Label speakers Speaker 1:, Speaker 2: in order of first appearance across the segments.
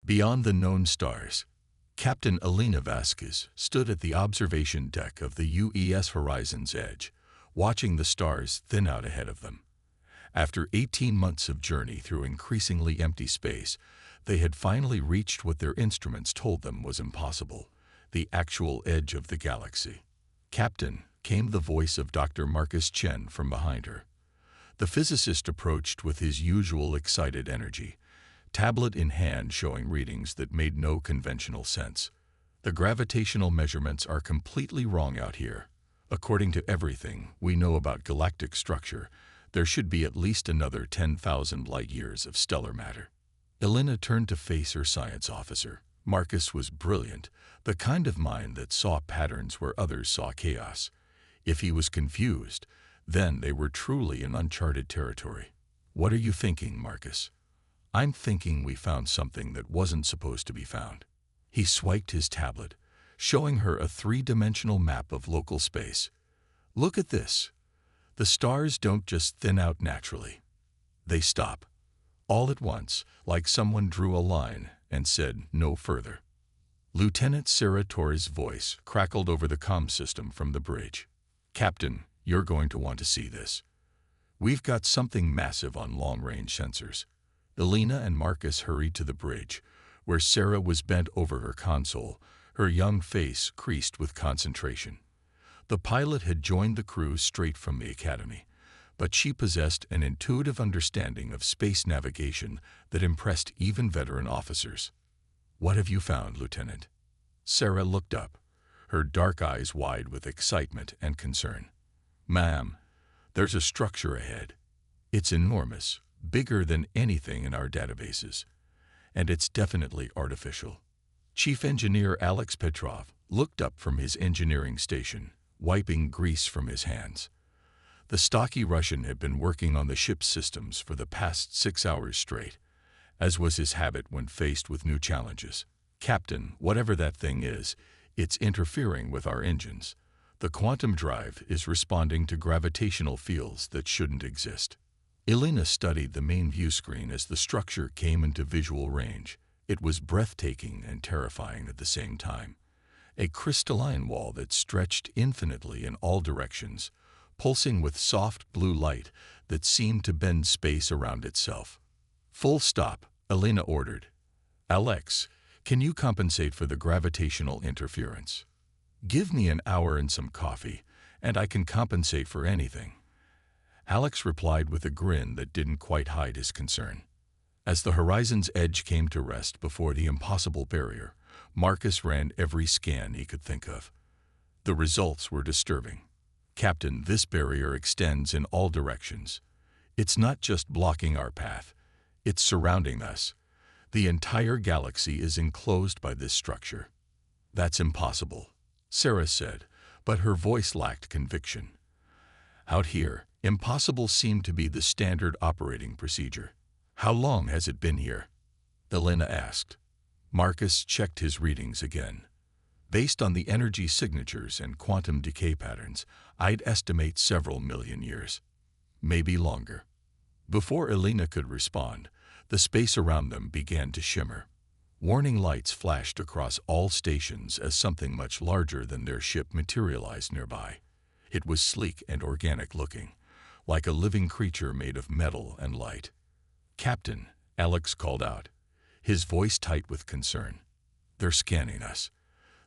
Speaker 1: Beyond the known stars, Captain Elena Vasquez stood at the observation deck of the UES Horizon's edge, watching the stars thin out ahead of them. After 18 months of journey through increasingly empty space, they had finally reached what their instruments told them was impossible, the actual edge of the galaxy. "Captain," came the voice of Dr. Marcus Chen from behind her. The physicist approached with his usual excited energy, tablet in hand showing readings that made no conventional sense. "The gravitational measurements are completely wrong out here. According to everything we know about galactic structure, there should be at least another 10,000 light-years of stellar matter." Elena turned to face her science officer. Marcus was brilliant, the kind of mind that saw patterns where others saw chaos. If he was confused, then they were truly in uncharted territory. "What are you thinking, Marcus?" "I'm thinking we found something that wasn't supposed to be found." He swiped his tablet, showing her a three-dimensional map of local space. "Look at this. The stars don't just thin out naturally. They stop. All at once, like someone drew a line and said no further." Lieutenant Sarah Torres' voice crackled over the comm system from the bridge. "Captain, you're going to want to see this. We've got something massive on long-range sensors." Elena and Marcus hurried to the bridge, where Sarah was bent over her console, her young face creased with concentration. The pilot had joined the crew straight from the academy, but she possessed an intuitive understanding of space navigation that impressed even veteran officers. "What have you found, Lieutenant?" Sarah looked up, her dark eyes wide with excitement and concern. "Ma'am, there's a structure ahead. It's enormous, bigger than anything in our databases, and it's definitely artificial." Chief Engineer Alex Petrov looked up from his engineering station, wiping grease from his hands. The stocky Russian had been working on the ship's systems for the past 6 hours straight, as was his habit when faced with new challenges. "Captain, whatever that thing is, it's interfering with our engines. The quantum drive is responding to gravitational fields that shouldn't exist." Elena studied the main view screen as the structure came into visual range. It was breathtaking and terrifying at the same time. A crystalline wall that stretched infinitely in all directions, pulsing with soft blue light that seemed to bend space around itself. "Full stop," Elena ordered. "Alex, can you compensate for the gravitational interference? Give me an hour and some coffee, and I can compensate for anything." Alex replied with a grin that didn't quite hide his concern. As the horizon's edge came to rest before the impossible barrier, Marcus ran every scan he could think of. The results were disturbing. "Captain, this barrier extends in all directions. It's not just blocking our path, it's surrounding us. The entire galaxy is enclosed by this structure." "That's impossible," Sarah said, but her voice lacked conviction. "Out here, impossible seemed to be the standard operating procedure." "How long has it been here?" Elena asked. Marcus checked his readings again. "Based on the energy signatures and quantum decay patterns, I'd estimate several million years. Maybe longer." Before Elena could respond, the space around them began to shimmer. Warning lights flashed across all stations as something much larger than their ship materialized nearby. It was sleek and organic looking, like a living creature made of metal and light. "Captain," Alex called out, his voice tight with concern. "They're scanning us.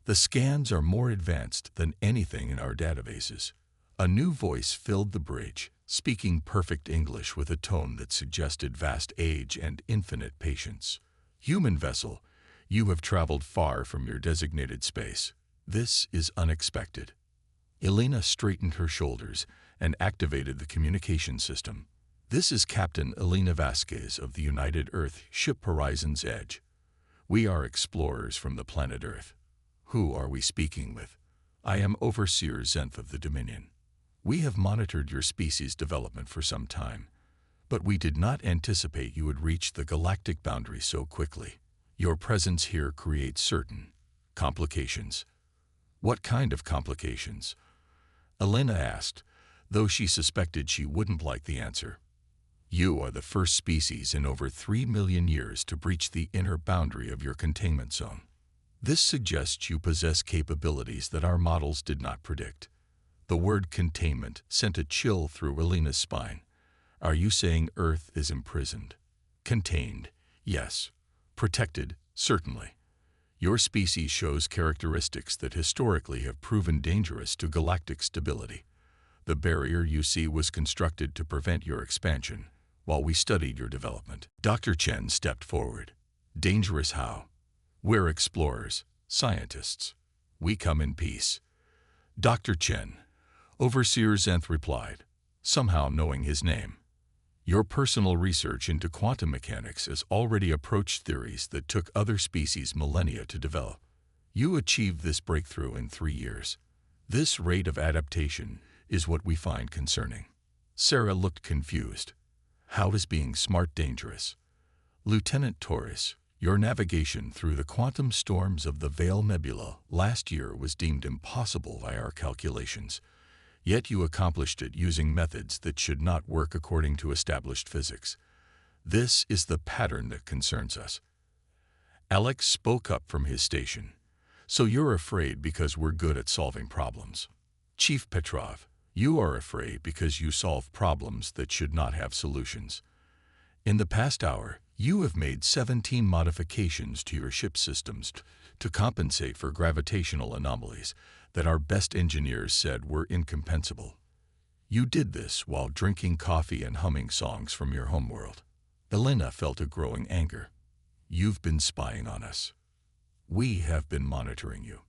Speaker 1: The scans are more advanced than anything in our databases." A new voice filled the bridge, speaking perfect English with a tone that suggested vast age and infinite patience. "Human vessel, you have traveled far from your designated space. This is unexpected." Elena straightened her shoulders and activated the communication system. "This is Captain Elena Vasquez of the United Earth Ship Horizon's Edge. We are explorers from the planet Earth. Who are we speaking with?" "I am Overseer Zenth of the Dominion. We have monitored your species development for some time, but we did not anticipate you would reach the galactic boundary so quickly. Your presence here creates certain complications." "What kind of complications?" Elena asked, though she suspected she wouldn't like the answer. You are the first species in over 3 million years to breach the inner boundary of your containment zone. This suggests you possess capabilities that our models did not predict. The word containment sent a chill through Alina's spine. Are you saying Earth is imprisoned? Contained, yes. Protected, certainly. Your species shows characteristics that historically have proven dangerous to galactic stability. The barrier you see was constructed to prevent your expansion while we studied your development. Dr. Chen stepped forward. Dangerous how? We're explorers, scientists. We come in peace. Dr. Chen, Overseer Zenth replied, somehow knowing his name. Your personal research into quantum mechanics has already approached theories that took other species millennia to develop. You achieved this breakthrough in 3 years. This rate of adaptation is what we find concerning. Sarah looked confused. How is being smart dangerous? Lieutenant Torres, your navigation through the quantum storms of the Veil Nebula last year was deemed impossible by our calculations. Yet you accomplished it using methods that should not work according to established physics. This is the pattern that concerns us. Alex spoke up from his station. So you're afraid because we're good at solving problems. Chief Petrov, you are afraid because you solve problems that should not have solutions. In the past hour, you have made 17 modifications to your ship systems to compensate for gravitational anomalies that our best engineers said were incompensable. You did this while drinking coffee and humming songs from your homeworld. Elena felt a growing anger. You've been spying on us. We have been monitoring you.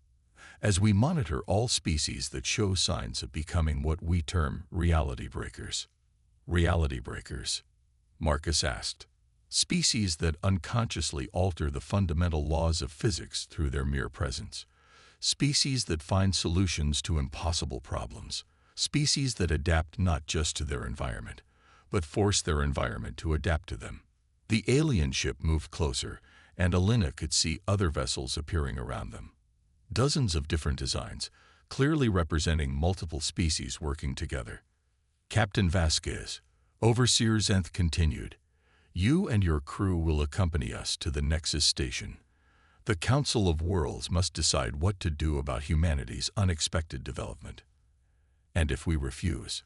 Speaker 1: As we monitor all species that show signs of becoming what we term reality breakers. Reality breakers? Marcus asked. Species that unconsciously alter the fundamental laws of physics through their mere presence. Species that find solutions to impossible problems. Species that adapt not just to their environment, but force their environment to adapt to them. The alien ship moved closer, and Elena could see other vessels appearing around them. Dozens of different designs, clearly representing multiple species working together. Captain Vasquez, Overseer Zenth continued, you and your crew will accompany us to the Nexus Station. The Council of Worlds must decide what to do about humanity's unexpected development. And if we refuse,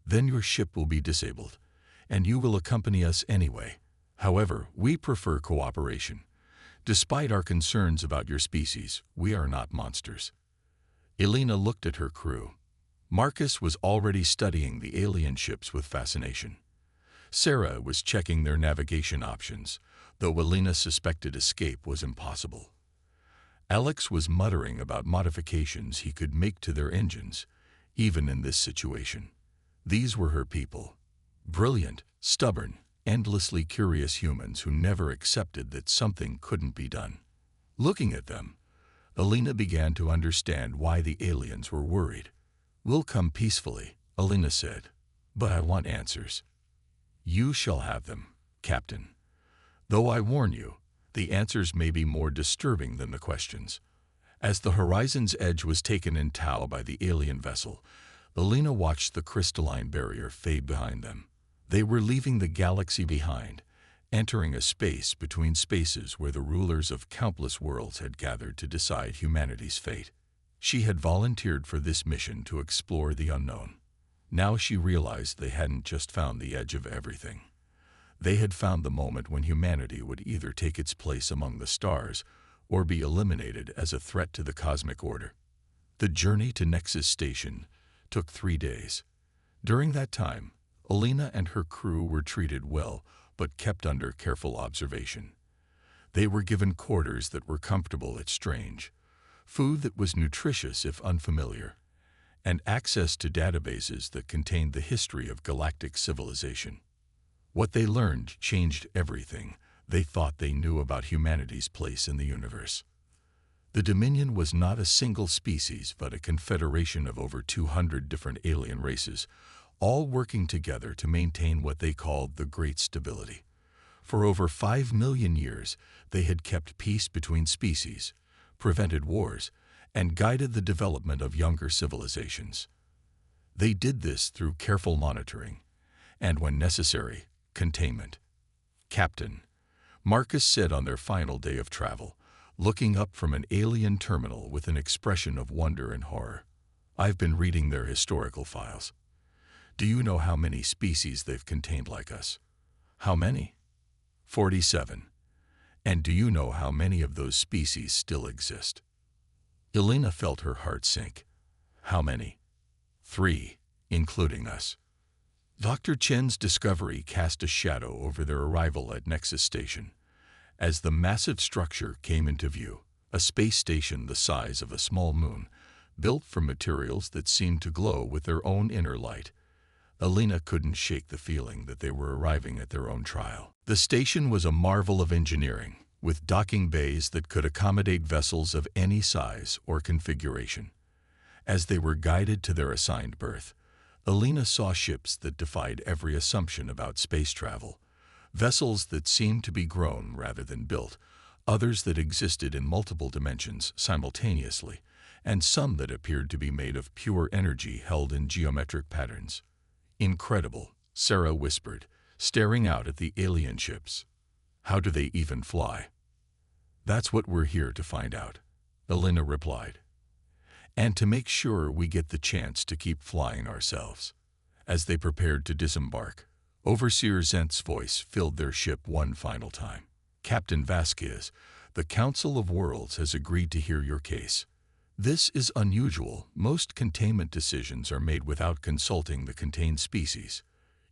Speaker 1: then your ship will be disabled, and you will accompany us anyway. However, we prefer cooperation. Despite our concerns about your species, we are not monsters. Elena looked at her crew. Marcus was already studying the alien ships with fascination. Sarah was checking their navigation options, though Elena suspected escape was impossible. Alex was muttering about modifications he could make to their engines, even in this situation. These were her people. Brilliant, stubborn, endlessly curious humans who never accepted that something couldn't be done. Looking at them, Elena began to understand why the aliens were worried. We'll come peacefully, Elena said, but I want answers. You shall have them, Captain. Though I warn you, the answers may be more disturbing than the questions. As the horizon's edge was taken in tow by the alien vessel, Elena watched the crystalline barrier fade behind them. They were leaving the galaxy behind, entering a space between spaces where the rulers of countless worlds had gathered to decide humanity's fate. She had volunteered for this mission to explore the unknown. Now she realized they hadn't just found the edge of everything. They had found the moment when humanity would either take its place among the stars or be eliminated as a threat to the cosmic order. The journey to Nexus Station took 3 days. During that time, Elena and her crew were treated well, but kept under careful observation. They were given quarters that were comfortable yet strange, food that was nutritious if unfamiliar, and access to databases that contained the history of galactic civilization. What they learned changed everything they thought they knew about humanity's place in the universe. The Dominion was not a single species, but a confederation of over 200 different alien races, all working together to maintain what they called the Great Stability. For over 5 million years, they had kept peace between species, prevented wars, and guided the development of younger civilizations. They did this through careful monitoring, and when necessary, Containment. Captain, Marcus said on their final day of travel, looking up from an alien terminal with an expression of wonder and horror. I've been reading their historical files. Do you know how many species they've contained like us? How many? 47. And do you know how many of those species still exist? Elena felt her heart sink. How many? 3, including us. Dr. Chen's discovery cast a shadow over their arrival at Nexus Station. As the massive structure came into view, a space station the size of a small moon, built from materials that seemed to glow with their own inner light, Elena couldn't shake the feeling that they were arriving at their own trial. The station was a marvel of engineering, with docking bays that could accommodate vessels of any size or configuration. As they were guided to their assigned berth, Elena saw ships that defied every assumption about space travel, vessels that seemed to be grown rather than built, others that existed in multiple dimensions simultaneously, and some that appeared to be made of pure energy held in geometric patterns. Incredible, Sarah whispered, staring out at the alien ships. How do they even fly? That's what we're here to find out, Elena replied. And to make sure we get the chance to keep flying ourselves. As they prepared to disembark, Overseer Zent's voice filled their ship one final time. Captain Vasquez, the Council of Worlds has agreed to hear your case. This is unusual. Most containment decisions are made without consulting the contained species.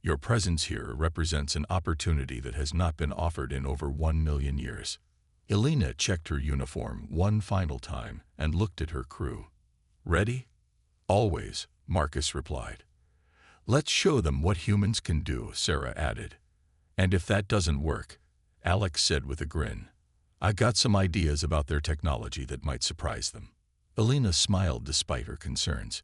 Speaker 1: Your presence here represents an opportunity that has not been offered in over 1 million years. Elena checked her uniform one final time and looked at her crew. Ready? Always, Marcus replied. Let's show them what humans can do, Sarah added. And if that doesn't work, Alex said with a grin, I got some ideas about their technology that might surprise them. Elena smiled despite her concerns.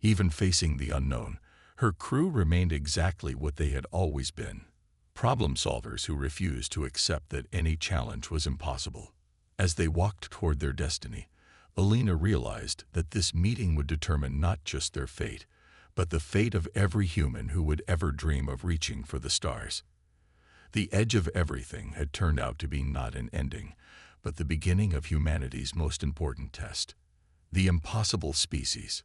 Speaker 1: Even facing the unknown, her crew remained exactly what they had always been. Problem solvers who refused to accept that any challenge was impossible. As they walked toward their destiny, Elena realized that this meeting would determine not just their fate, but the fate of every human who would ever dream of reaching for the stars. The edge of everything had turned out to be not an ending, but the beginning of humanity's most important test. The impossible species.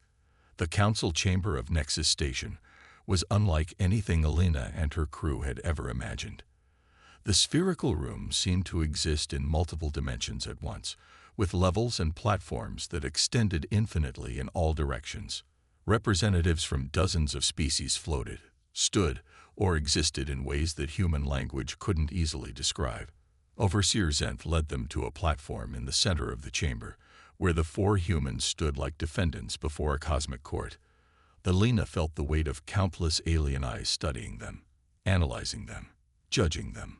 Speaker 1: The council chamber of Nexus Station was unlike anything Elena and her crew had ever imagined. The spherical room seemed to exist in multiple dimensions at once, with levels and platforms that extended infinitely in all directions. Representatives from dozens of species floated, stood, or existed in ways that human language couldn't easily describe. Overseer Zent led them to a platform in the center of the chamber, where the 4 humans stood like defendants before a cosmic court. Elena felt the weight of countless alien eyes studying them, analyzing them, judging them.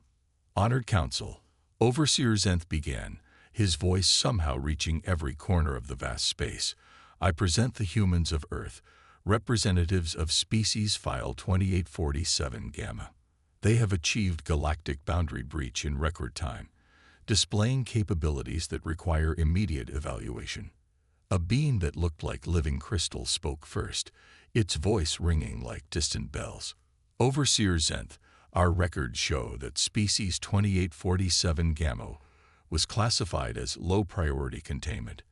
Speaker 1: Honored Council, Overseer Zent began, his voice somehow reaching every corner of the vast space. I present the humans of Earth, representatives of species file 2847 Gamma. They have achieved galactic boundary breach in record time, displaying capabilities that require immediate evaluation. A being that looked like living crystal spoke first, its voice ringing like distant bells. Overseer Zent, our records show that species 2847 Gamma was classified as low-priority containment.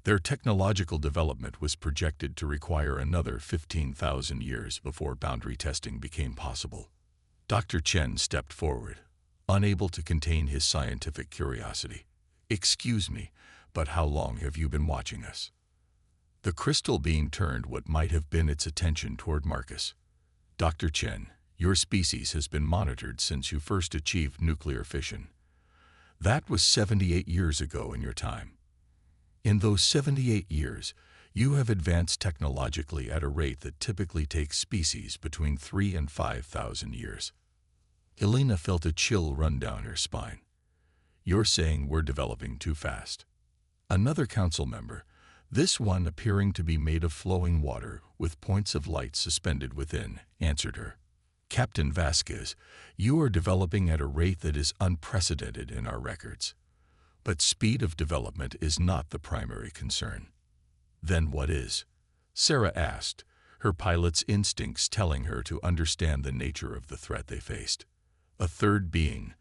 Speaker 1: Their technological development was projected to require another 15,000 years before boundary testing became possible. Dr. Chen stepped forward, unable to contain his scientific curiosity. Excuse me, but how long have you been watching us? The crystal being turned what might have been its attention toward Marcus. Dr. Chen, your species has been monitored since you first achieved nuclear fission. That was 78 years ago in your time. In those 78 years, you have advanced technologically at a rate that typically takes species between 3,000 and 5,000 years. Elena felt a chill run down her spine. You're saying we're developing too fast. Another council member, this one appearing to be made of flowing water with points of light suspended within, answered her. Captain Vasquez, you are developing at a rate that is unprecedented in our records. But speed of development is not the primary concern. Then what is? Sarah asked, her pilot's instincts telling her to understand the nature of the threat they faced. A third being,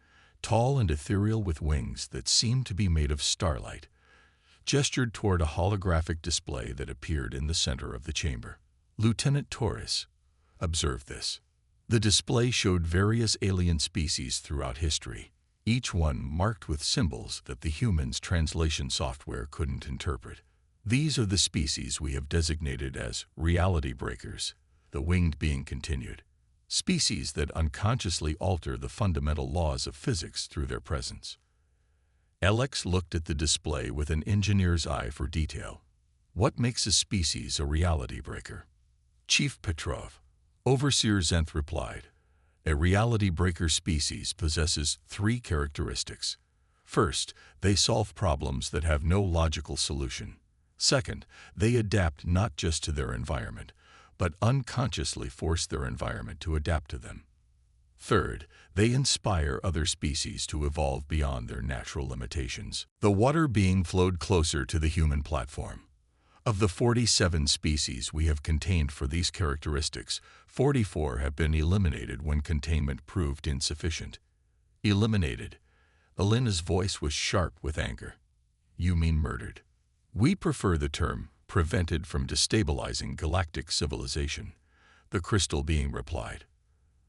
Speaker 1: tall and ethereal with wings that seemed to be made of starlight, gestured toward a holographic display that appeared in the center of the chamber. Lieutenant Torres observed this. The display showed various alien species throughout history, each one marked with symbols that the human's translation software couldn't interpret. These are the species we have designated as reality breakers, the winged being continued. Species that unconsciously alter the fundamental laws of physics through their presence. Alex looked at the display with an engineer's eye for detail. What makes a species a reality breaker? Chief Petrov, Overseer Zenth replied. A reality breaker species possesses 3 characteristics. First, they solve problems that have no logical solution. Second, they adapt not just to their environment, but unconsciously force their environment to adapt to them. Third, they inspire other species to evolve beyond their natural limitations. The water being flowed closer to the human platform. Of the 47 species we have contained for these characteristics, 44 have been eliminated when containment proved insufficient. Eliminated. Elena's voice was sharp with anger. You mean murdered. We prefer the term prevented from destabilizing galactic civilization, the crystal being replied.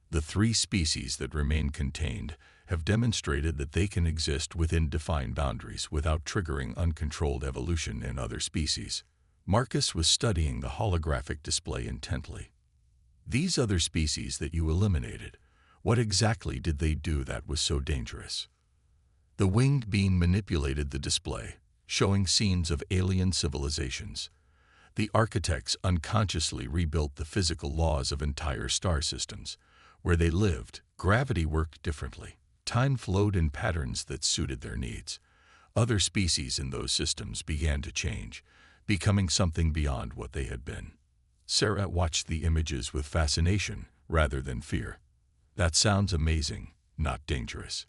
Speaker 1: The 3 species that remain contained have demonstrated that they can exist within defined boundaries without triggering uncontrolled evolution in other species. Marcus was studying the holographic display intently. These other species that you eliminated, what exactly did they do that was so dangerous? The winged being manipulated the display, showing scenes of alien civilizations. The architects unconsciously rebuilt the physical laws of entire star systems. Where they lived, gravity worked differently. Time flowed in patterns that suited their needs. Other species in those systems began to change, becoming something beyond what they had been. Sarah watched the images with fascination rather than fear. That sounds amazing, not dangerous.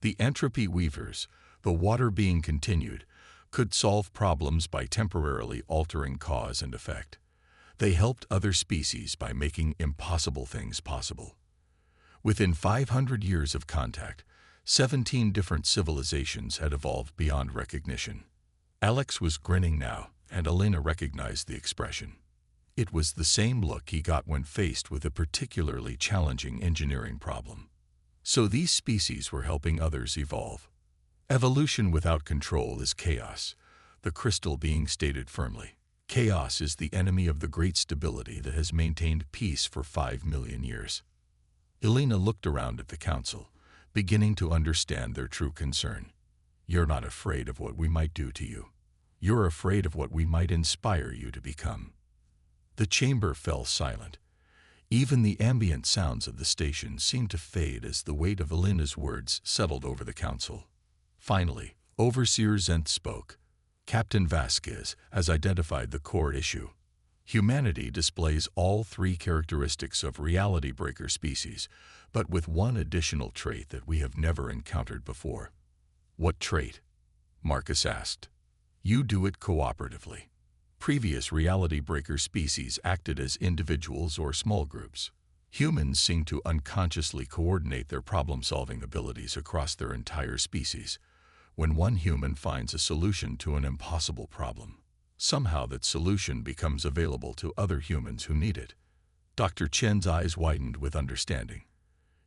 Speaker 1: The entropy weavers, the water being continued, could solve problems by temporarily altering cause and effect. They helped other species by making impossible things possible. Within 500 years of contact, 17 different civilizations had evolved beyond recognition. Alex was grinning now, and Elena recognized the expression. It was the same look he got when faced with a particularly challenging engineering problem. So these species were helping others evolve. Evolution without control is chaos, the crystal being stated firmly. Chaos is the enemy of the great stability that has maintained peace for 5 million years. Elena looked around at the council, beginning to understand their true concern. You're not afraid of what we might do to you. You're afraid of what we might inspire you to become. The chamber fell silent. Even the ambient sounds of the station seemed to fade as the weight of Elena's words settled over the council. Finally, Overseer Zenth spoke. Captain Vasquez has identified the core issue. Humanity displays all 3 characteristics of reality breaker species, but with one additional trait that we have never encountered before. What trait? Marcus asked. You do it cooperatively. Previous reality breaker species acted as individuals or small groups. Humans seem to unconsciously coordinate their problem-solving abilities across their entire species. When one human finds a solution to an impossible problem, somehow that solution becomes available to other humans who need it. Dr. Chen's eyes widened with understanding.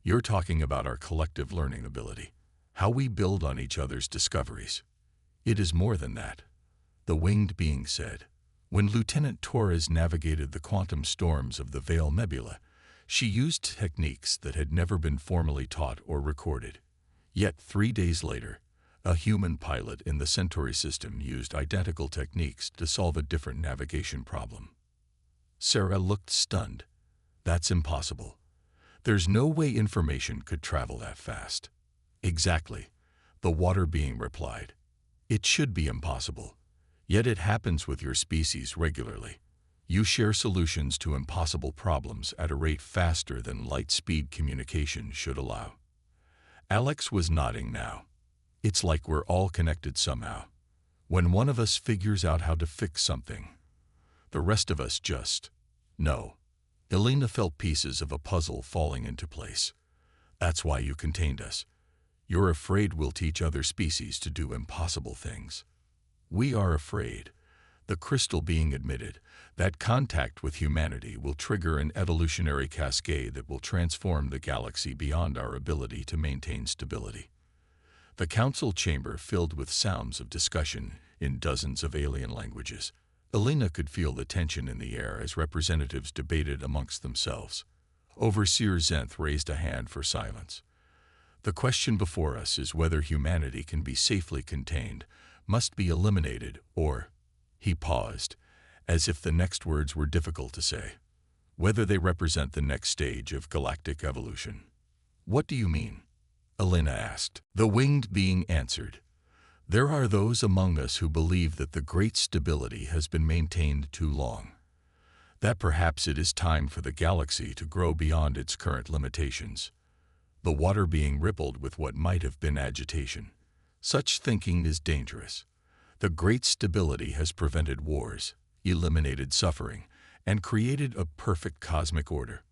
Speaker 1: You're talking about our collective learning ability, how we build on each other's discoveries. It is more than that, the winged being said. When Lieutenant Torres navigated the quantum storms of the Veil Nebula, she used techniques that had never been formally taught or recorded. Yet 3 days later, a human pilot in the Centauri system used identical techniques to solve a different navigation problem. Sarah looked stunned. That's impossible. There's no way information could travel that fast. Exactly, the water being replied. It should be impossible. Yet it happens with your species regularly. You share solutions to impossible problems at a rate faster than light-speed communication should allow. Alex was nodding now. It's like we're all connected somehow. When one of us figures out how to fix something, the rest of us just know. Elena felt pieces of a puzzle falling into place. That's why you contained us. You're afraid we'll teach other species to do impossible things. We are afraid, the crystal being admitted, that contact with humanity will trigger an evolutionary cascade that will transform the galaxy beyond our ability to maintain stability. The council chamber filled with sounds of discussion in dozens of alien languages. Elena could feel the tension in the air as representatives debated amongst themselves. Overseer Zenth raised a hand for silence. The question before us is whether humanity can be safely contained, must be eliminated, or... He paused, as if the next words were difficult to say. Whether they represent the next stage of galactic evolution. What do you mean? Elena asked. The winged being answered. There are those among us who believe that the great stability has been maintained too long. That perhaps it is time for the galaxy to grow beyond its current limitations. The water being rippled with what might have been agitation. Such thinking is dangerous. The great stability has prevented wars, eliminated suffering, and created a perfect cosmic order.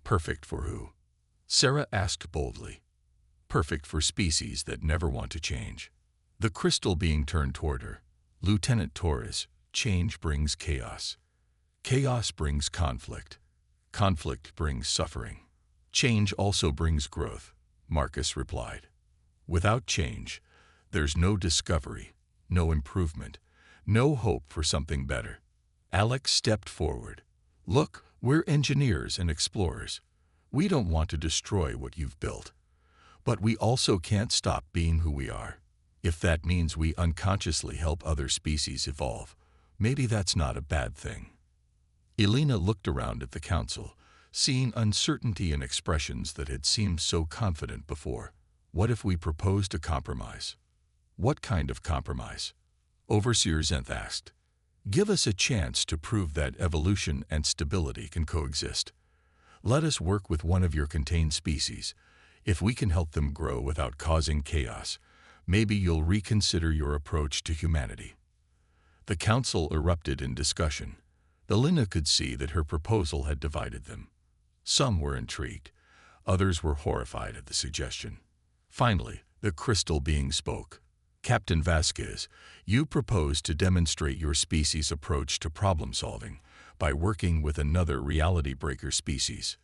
Speaker 1: Perfect for who? Sarah asked boldly. Perfect for species that never want to change. The crystal being turned toward her. Lieutenant Torres, change brings chaos. Chaos brings conflict. Conflict brings suffering. Change also brings growth, Marcus replied. Without change, there's no discovery, no improvement, no hope for something better. Alex stepped forward. Look, we're engineers and explorers. We don't want to destroy what you've built. But we also can't stop being who we are. If that means we unconsciously help other species evolve, maybe that's not a bad thing. Elena looked around at the council, seeing uncertainty in expressions that had seemed so confident before. What if we proposed a compromise? What kind of compromise? Overseer Zenth asked. Give us a chance to prove that evolution and stability can coexist. Let us work with one of your contained species. If we can help them grow without causing chaos, maybe you'll reconsider your approach to humanity. The council erupted in discussion. Elena could see that her proposal had divided them. Some were intrigued. Others were horrified at the suggestion. Finally, the crystal being spoke. Captain Vasquez, you propose to demonstrate your species' approach to problem-solving by working with another reality-breaker species.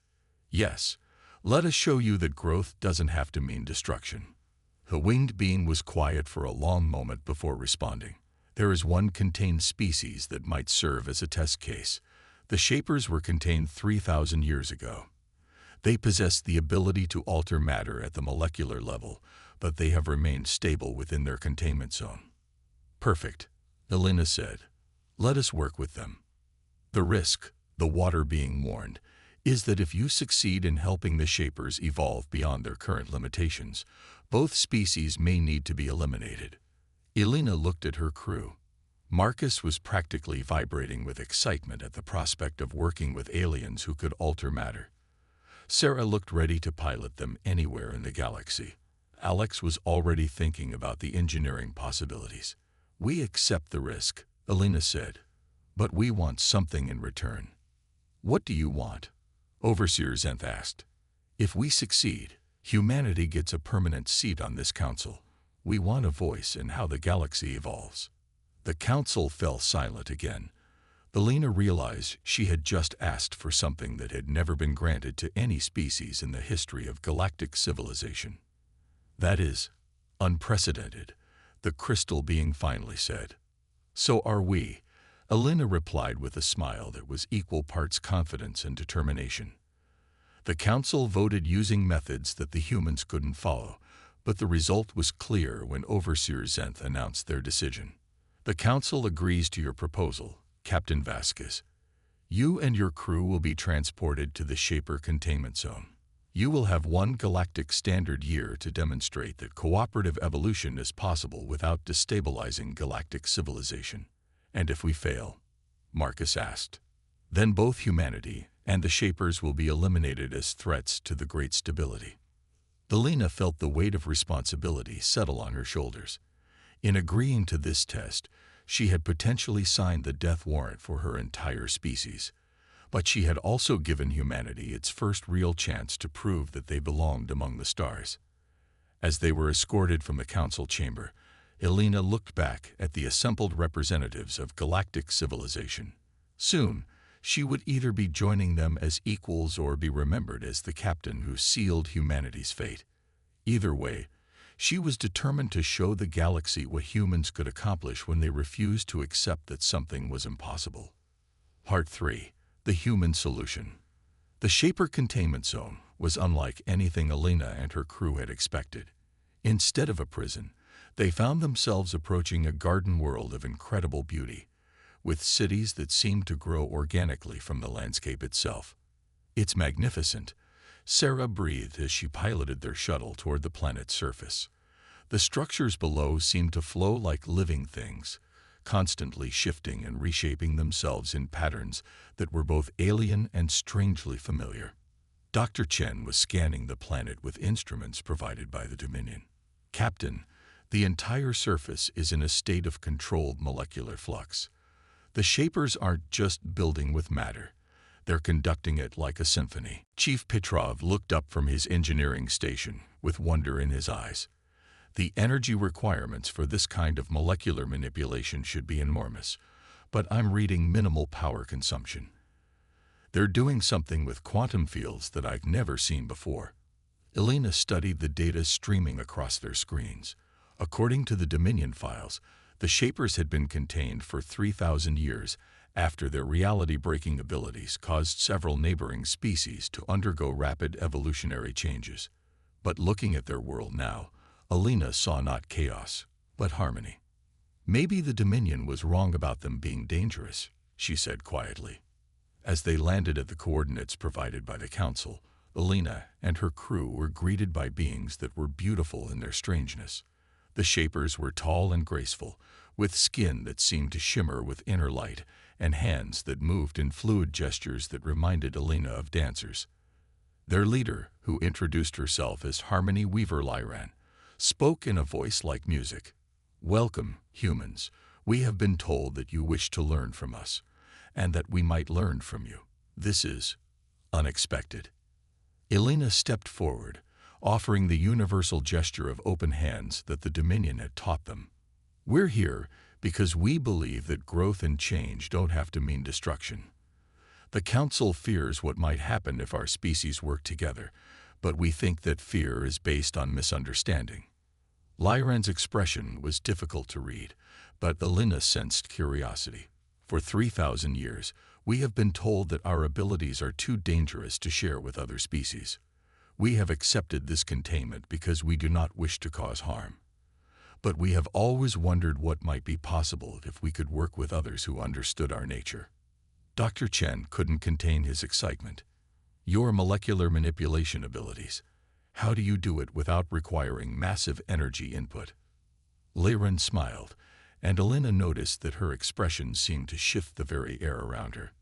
Speaker 1: Yes, let us show you that growth doesn't have to mean destruction. The winged being was quiet for a long moment before responding. There is one contained species that might serve as a test case. The Shapers were contained 3,000 years ago. They possess the ability to alter matter at the molecular level, but they have remained stable within their containment zone. Perfect, Elena said. Let us work with them. The risk, the water being warned, is that if you succeed in helping the Shapers evolve beyond their current limitations, both species may need to be eliminated. Elena looked at her crew. Marcus was practically vibrating with excitement at the prospect of working with aliens who could alter matter. Sarah looked ready to pilot them anywhere in the galaxy. Alex was already thinking about the engineering possibilities. We accept the risk, Elena said, but we want something in return. What do you want? Overseer Zenth asked. If we succeed, humanity gets a permanent seat on this council. We want a voice in how the galaxy evolves. The council fell silent again. Elena realized she had just asked for something that had never been granted to any species in the history of galactic civilization. That is, unprecedented, the crystal being finally said. So are we, Elena replied with a smile that was equal parts confidence and determination. The council voted using methods that the humans couldn't follow, but the result was clear when Overseer Zenth announced their decision. The council agrees to your proposal, Captain Vasquez. You and your crew will be transported to the Shaper containment zone. You will have 1 galactic standard year to demonstrate that cooperative evolution is possible without destabilizing galactic civilization. And if we fail? Marcus asked. Then both humanity and the Shapers will be eliminated as threats to the great stability. Elena felt the weight of responsibility settle on her shoulders. In agreeing to this test, she had potentially signed the death warrant for her entire species. But she had also given humanity its first real chance to prove that they belonged among the stars. As they were escorted from the council chamber, Elena looked back at the assembled representatives of galactic civilization. Soon, she would either be joining them as equals or be remembered as the captain who sealed humanity's fate. Either way, she was determined to show the galaxy what humans could accomplish when they refused to accept that something was impossible. Part 3. The Human Solution. The Shaper Containment Zone was unlike anything Elena and her crew had expected. Instead of a prison, they found themselves approaching a garden world of incredible beauty, with cities that seemed to grow organically from the landscape itself. "It's magnificent," Sarah breathed as she piloted their shuttle toward the planet's surface. The structures below seemed to flow like living things, constantly shifting and reshaping themselves in patterns that were both alien and strangely familiar. Dr. Chen was scanning the planet with instruments provided by the Dominion. "Captain, the entire surface is in a state of controlled molecular flux. The Shapers aren't just building with matter. They're conducting it like a symphony." Chief Petrov looked up from his engineering station with wonder in his eyes. "The energy requirements for this kind of molecular manipulation should be enormous, but I'm reading minimal power consumption. They're doing something with quantum fields that I've never seen before." Elena studied the data streaming across their screens. According to the Dominion files, the Shapers had been contained for 3,000 years after their reality-breaking abilities caused several neighboring species to undergo rapid evolutionary changes. But looking at their world now, Elena saw not chaos, but harmony. "Maybe the Dominion was wrong about them being dangerous," she said quietly. As they landed at the coordinates provided by the Council, Elena and her crew were greeted by beings that were beautiful in their strangeness. The Shapers were tall and graceful, with skin that seemed to shimmer with inner light and hands that moved in fluid gestures that reminded Elena of dancers. Their leader, who introduced herself as Harmony Weaver Lyran, spoke in a voice like music. "Welcome, humans. We have been told that you wish to learn from us, and that we might learn from you. This is unexpected." Elena stepped forward, offering the universal gesture of open hands that the Dominion had taught them. "We're here because we believe that growth and change don't have to mean destruction. The Council fears what might happen if our species work together, but we think that fear is based on misunderstanding." Lyran's expression was difficult to read, but Elena sensed curiosity. "For 3,000 years, we have been told that our abilities are too dangerous to share with other species. We have accepted this containment because we do not wish to cause harm. But we have always wondered what might be possible if we could work with others who understood our nature." Dr. Chen couldn't contain his excitement. "Your molecular manipulation abilities, how do you do it without requiring massive energy input?" Lyran smiled, and Elena noticed that her expression seemed to shift the very air around her.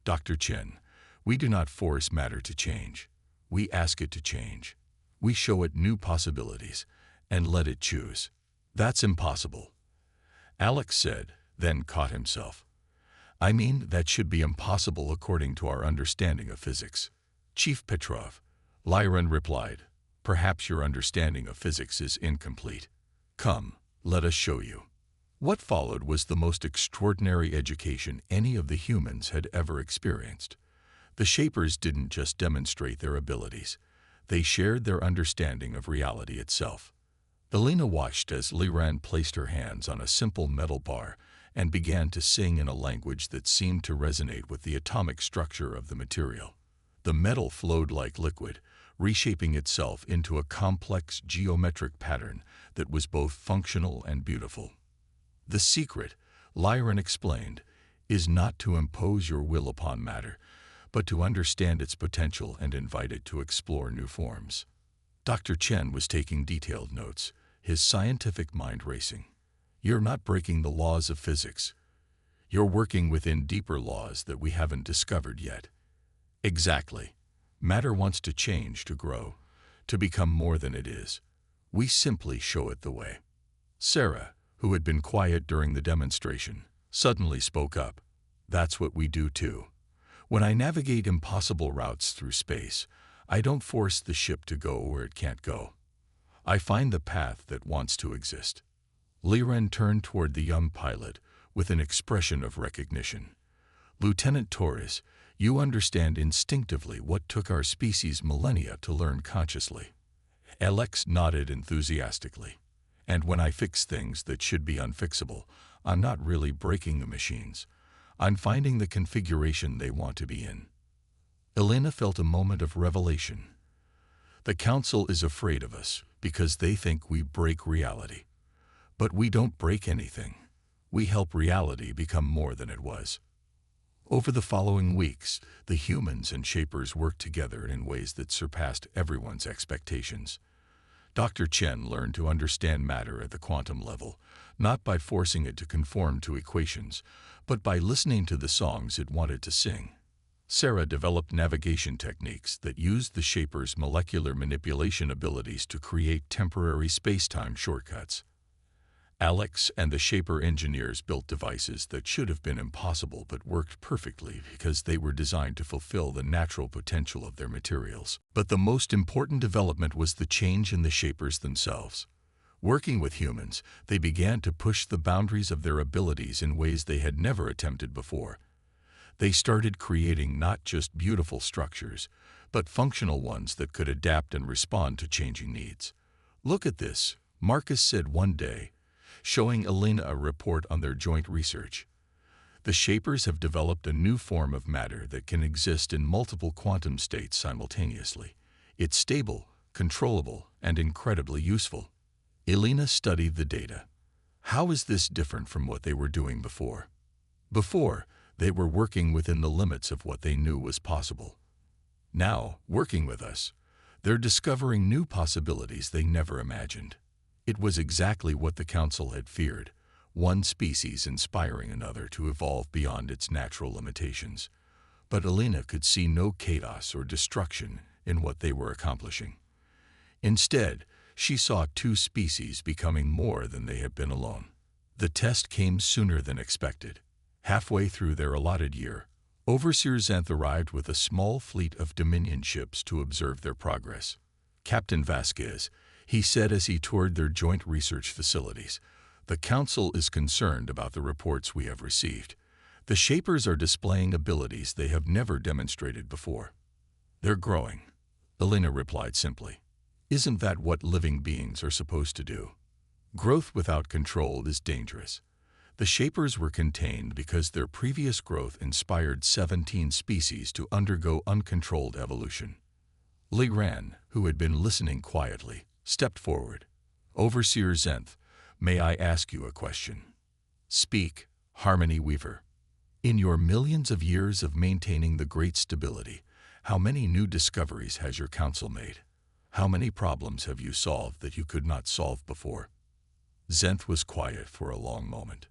Speaker 1: "Dr. Chen, we do not force matter to change. We ask it to change. We show it new possibilities and let it choose." "That's impossible," Alex said, then caught himself. "I mean, that should be impossible according to our understanding of physics." "Chief Petrov," Lyran replied, "perhaps your understanding of physics is incomplete. Come, let us show you." What followed was the most extraordinary education any of the humans had ever experienced. The Shapers didn't just demonstrate their abilities. They shared their understanding of reality itself. Elena watched as Lyran placed her hands on a simple metal bar and began to sing in a language that seemed to resonate with the atomic structure of the material. The metal flowed like liquid, reshaping itself into a complex geometric pattern that was both functional and beautiful. "The secret," Lyran explained, "is not to impose your will upon matter, but to understand its potential and invite it to explore new forms." Dr. Chen was taking detailed notes, his scientific mind racing. "You're not breaking the laws of physics. You're working within deeper laws that we haven't discovered yet." "Exactly. Matter wants to change, to grow, to become more than it is. We simply show it the way." Sarah, who had been quiet during the demonstration, suddenly spoke up. "That's what we do too. When I navigate impossible routes through space, I don't force the ship to go where it can't go. I find the path that wants to exist. Liren turned toward the young pilot with an expression of recognition. Lieutenant Torres, you understand instinctively what took our species millennia to learn consciously. Alex nodded enthusiastically. And when I fix things that should be unfixable, I'm not really breaking the machines. I'm finding the configuration they want to be in. Elena felt a moment of revelation. The Council is afraid of us because they think we break reality. But we don't break anything. We help reality become more than it was. Over the following weeks, the humans and Shapers worked together in ways that surpassed everyone's expectations. Dr. Chen learned to understand matter at the quantum level, not by forcing it to conform to equations, but by listening to the songs it wanted to sing. Sarah developed navigation techniques that used the Shapers' molecular manipulation abilities to create temporary space-time shortcuts. Alex and the Shaper engineers built devices that should have been impossible but worked perfectly because they were designed to fulfill the natural potential of their materials. But the most important development was the change in the Shapers themselves. Working with humans, they began to push the boundaries of their abilities in ways they had never attempted before. They started creating not just beautiful structures, but functional ones that could adapt and respond to changing needs. "Look at this," Marcus said one day, showing Elena a report on their joint research. The Shapers have developed a new form of matter that can exist in multiple quantum states simultaneously. It's stable, controllable, and incredibly useful. Elena studied the data. How is this different from what they were doing before? Before, they were working within the limits of what they knew was possible. Now, working with us, they're discovering new possibilities they never imagined. It was exactly what the Council had feared, one species inspiring another to evolve beyond its natural limitations. But Elena could see no chaos or destruction in what they were accomplishing. Instead, she saw two species becoming more than they had been alone. The test came sooner than expected. Halfway through their allotted year, Overseer Xanth arrived with a small fleet of Dominion ships to observe their progress. "Captain Vasquez," he said as he toured their joint research facilities, "the Council is concerned about the reports we have received. The Shapers are displaying abilities they have never demonstrated before." "They're growing," Elena replied simply. "Isn't that what living beings are supposed to do?" Growth without control is dangerous. The Shapers were contained because their previous growth inspired 17 species to undergo uncontrolled evolution. Liren, who had been listening quietly, stepped forward. "Overseer Xanth, may I ask you a question?" "Speak, Harmony Weaver. In your millions of years of maintaining the great stability, how many new discoveries has your Council made? How many problems have you solved that you could not solve before?" Xanth was quiet for a long moment.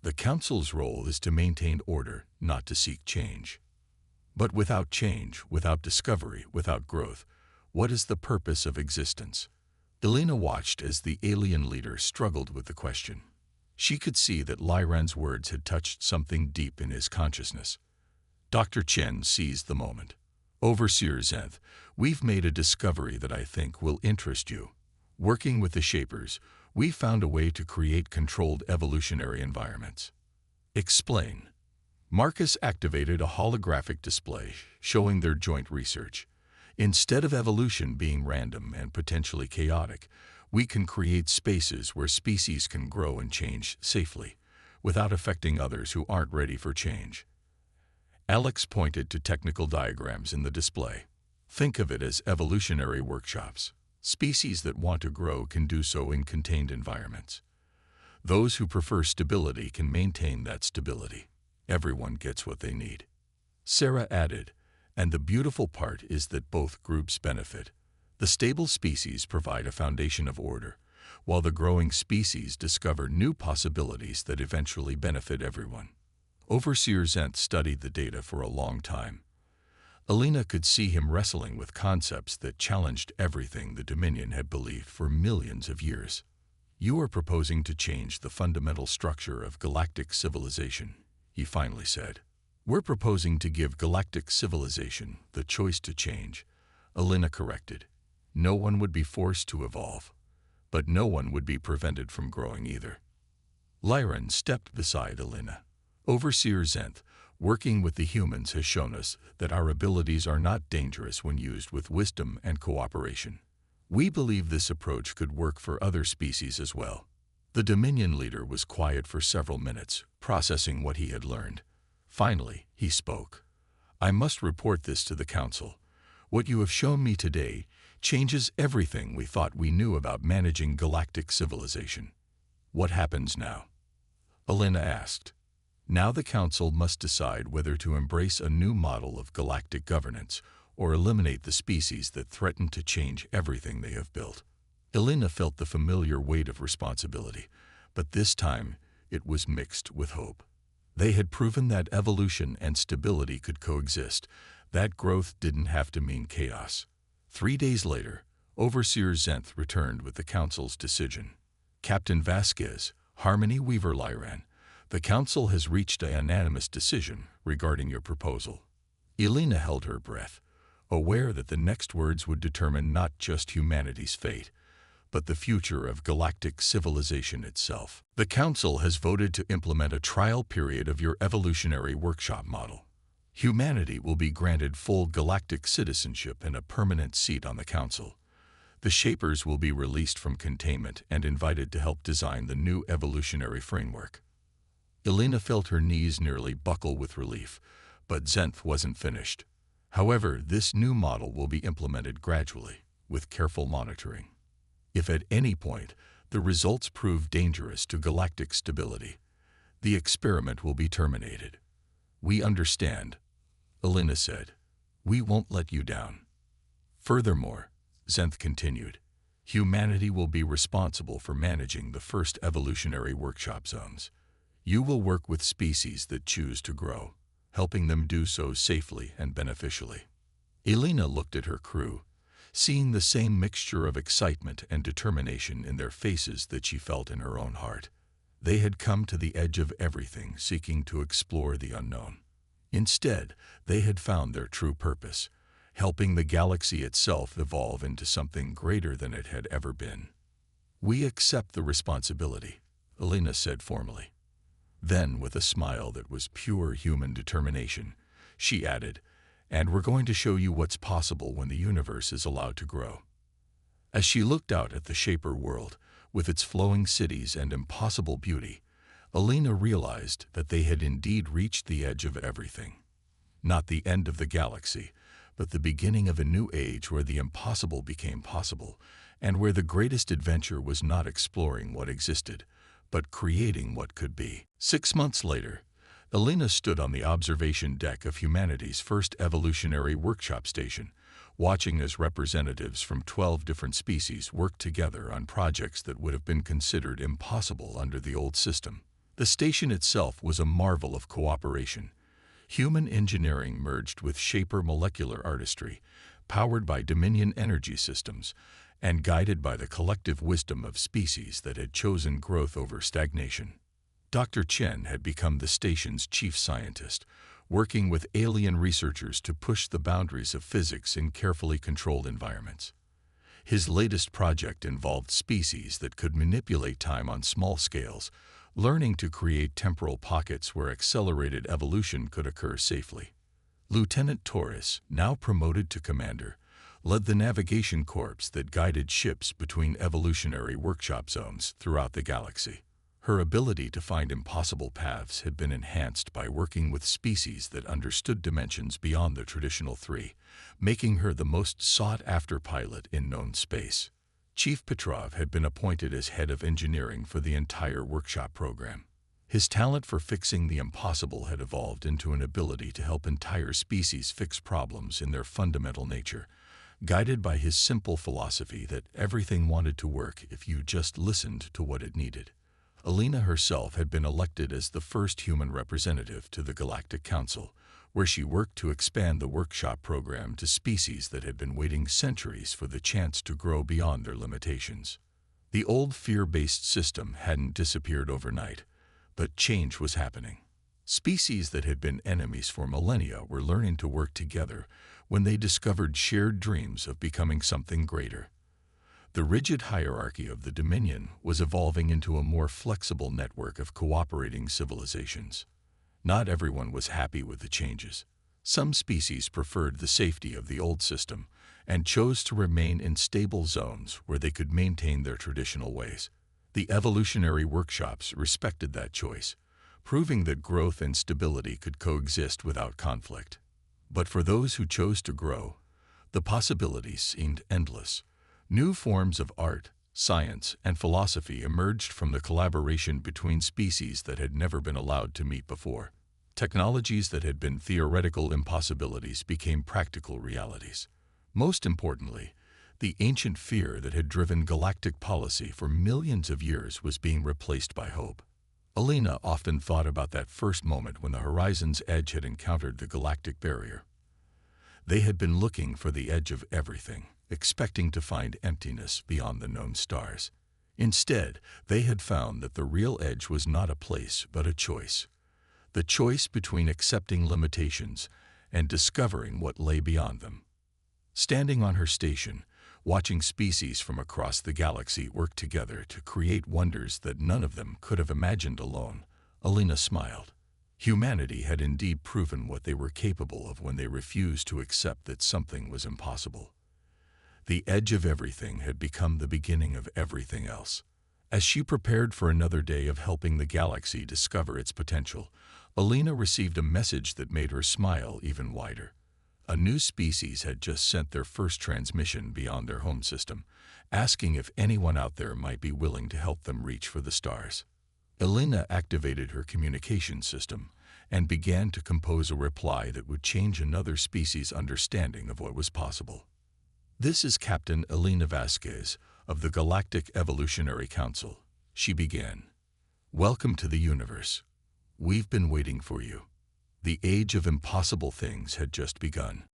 Speaker 1: "The Council's role is to maintain order, not to seek change. But without change, without discovery, without growth, what is the purpose of existence?" Elena watched as the alien leader struggled with the question. She could see that Liren's words had touched something deep in his consciousness. Dr. Chen seized the moment. "Overseer Xanth, we've made a discovery that I think will interest you. Working with the Shapers, we found a way to create controlled evolutionary environments." "Explain." Marcus activated a holographic display showing their joint research. "Instead of evolution being random and potentially chaotic, we can create spaces where species can grow and change safely, without affecting others who aren't ready for change." Alex pointed to technical diagrams in the display. "Think of it as evolutionary workshops. Species that want to grow can do so in contained environments. Those who prefer stability can maintain that stability. Everyone gets what they need." Sarah added, "And the beautiful part is that both groups benefit. The stable species provide a foundation of order, while the growing species discover new possibilities that eventually benefit everyone." Overseer Xanth studied the data for a long time. Elena could see him wrestling with concepts that challenged everything the Dominion had believed for millions of years. "You are proposing to change the fundamental structure of galactic civilization," he finally said. We're proposing to give galactic civilization the choice to change, Elena corrected. No one would be forced to evolve, but no one would be prevented from growing either. Lyran stepped beside Elena. Overseer Zenth, working with the humans, has shown us that our abilities are not dangerous when used with wisdom and cooperation. We believe this approach could work for other species as well. The Dominion leader was quiet for several minutes, processing what he had learned. Finally, he spoke. I must report this to the Council. What you have shown me today changes everything we thought we knew about managing galactic civilization. What happens now? Elena asked. Now the Council must decide whether to embrace a new model of galactic governance or eliminate the species that threaten to change everything they have built. Elena felt the familiar weight of responsibility, but this time it was mixed with hope. They had proven that evolution and stability could coexist, that growth didn't have to mean chaos. 3 days later, Overseer Zenth returned with the Council's decision. Captain Vasquez, Harmony Weaver Lyran, the Council has reached a unanimous decision regarding your proposal. Elena held her breath, aware that the next words would determine not just humanity's fate, but the future of galactic civilization itself. The Council has voted to implement a trial period of your evolutionary workshop model. Humanity will be granted full galactic citizenship and a permanent seat on the Council. The Shapers will be released from containment and invited to help design the new evolutionary framework. Elena felt her knees nearly buckle with relief, but Zenth wasn't finished. However, this new model will be implemented gradually, with careful monitoring. If at any point the results prove dangerous to galactic stability, the experiment will be terminated. We understand, Elena said. We won't let you down. Furthermore, Zenth continued, humanity will be responsible for managing the first evolutionary workshop zones. You will work with species that choose to grow, helping them do so safely and beneficially. Elena looked at her crew, seeing the same mixture of excitement and determination in their faces that she felt in her own heart. They had come to the edge of everything, seeking to explore the unknown. Instead, they had found their true purpose, helping the galaxy itself evolve into something greater than it had ever been. We accept the responsibility, Elena said formally. Then, with a smile that was pure human determination, she added, and we're going to show you what's possible when the universe is allowed to grow. As she looked out at the Shaper world, with its flowing cities and impossible beauty, Elena realized that they had indeed reached the edge of everything. Not the end of the galaxy, but the beginning of a new age where the impossible became possible, and where the greatest adventure was not exploring what existed, but creating what could be. 6 months later, Elena stood on the observation deck of humanity's first evolutionary workshop station, watching as representatives from 12 different species worked together on projects that would have been considered impossible under the old system. The station itself was a marvel of cooperation. Human engineering merged with Shaper molecular artistry, powered by Dominion energy systems, and guided by the collective wisdom of species that had chosen growth over stagnation. Dr. Chen had become the station's chief scientist, working with alien researchers to push the boundaries of physics in carefully controlled environments. His latest project involved species that could manipulate time on small scales, learning to create temporal pockets where accelerated evolution could occur safely. Lieutenant Torres, now promoted to commander, led the navigation corps that guided ships between evolutionary workshop zones throughout the galaxy. Her ability to find impossible paths had been enhanced by working with species that understood dimensions beyond the traditional 3, making her the most sought-after pilot in known space. Chief Petrov had been appointed as head of engineering for the entire workshop program. His talent for fixing the impossible had evolved into an ability to help entire species fix problems in their fundamental nature, guided by his simple philosophy that everything wanted to work if you just listened to what it needed. Elena herself had been elected as the first human representative to the Galactic Council, where she worked to expand the workshop program to species that had been waiting centuries for the chance to grow beyond their limitations. The old fear-based system hadn't disappeared overnight, but change was happening. Species that had been enemies for millennia were learning to work together when they discovered shared dreams of becoming something greater. The rigid hierarchy of the Dominion was evolving into a more flexible network of cooperating civilizations. Not everyone was happy with the changes. Some species preferred the safety of the old system and chose to remain in stable zones where they could maintain their traditional ways. The evolutionary workshops respected that choice, proving that growth and stability could coexist without conflict. But for those who chose to grow, the possibilities seemed endless. New forms of art, science, and philosophy emerged from the collaboration between species that had never been allowed to meet before. Technologies that had been theoretical impossibilities became practical realities. Most importantly, the ancient fear that had driven galactic policy for millions of years was being replaced by hope. Alina often thought about that first moment when the horizon's edge had encountered the galactic barrier. They had been looking for the edge of everything, expecting to find emptiness beyond the known stars. Instead, they had found that the real edge was not a place but a choice. The choice between accepting limitations and discovering what lay beyond them. Standing on her station, watching species from across the galaxy work together to create wonders that none of them could have imagined alone, Alina smiled. Humanity had indeed proven what they were capable of when they refused to accept that something was impossible. The edge of everything had become the beginning of everything else. As she prepared for another day of helping the galaxy discover its potential, Alina received a message that made her smile even wider. A new species had just sent their first transmission beyond their home system, asking if anyone out there might be willing to help them reach for the stars. Alina activated her communication system and began to compose a reply that would change another species' understanding of what was possible. "This is Captain Alina Vasquez of the Galactic Evolutionary Council," she began. "Welcome to the universe. We've been waiting for you. The age of impossible things had just begun."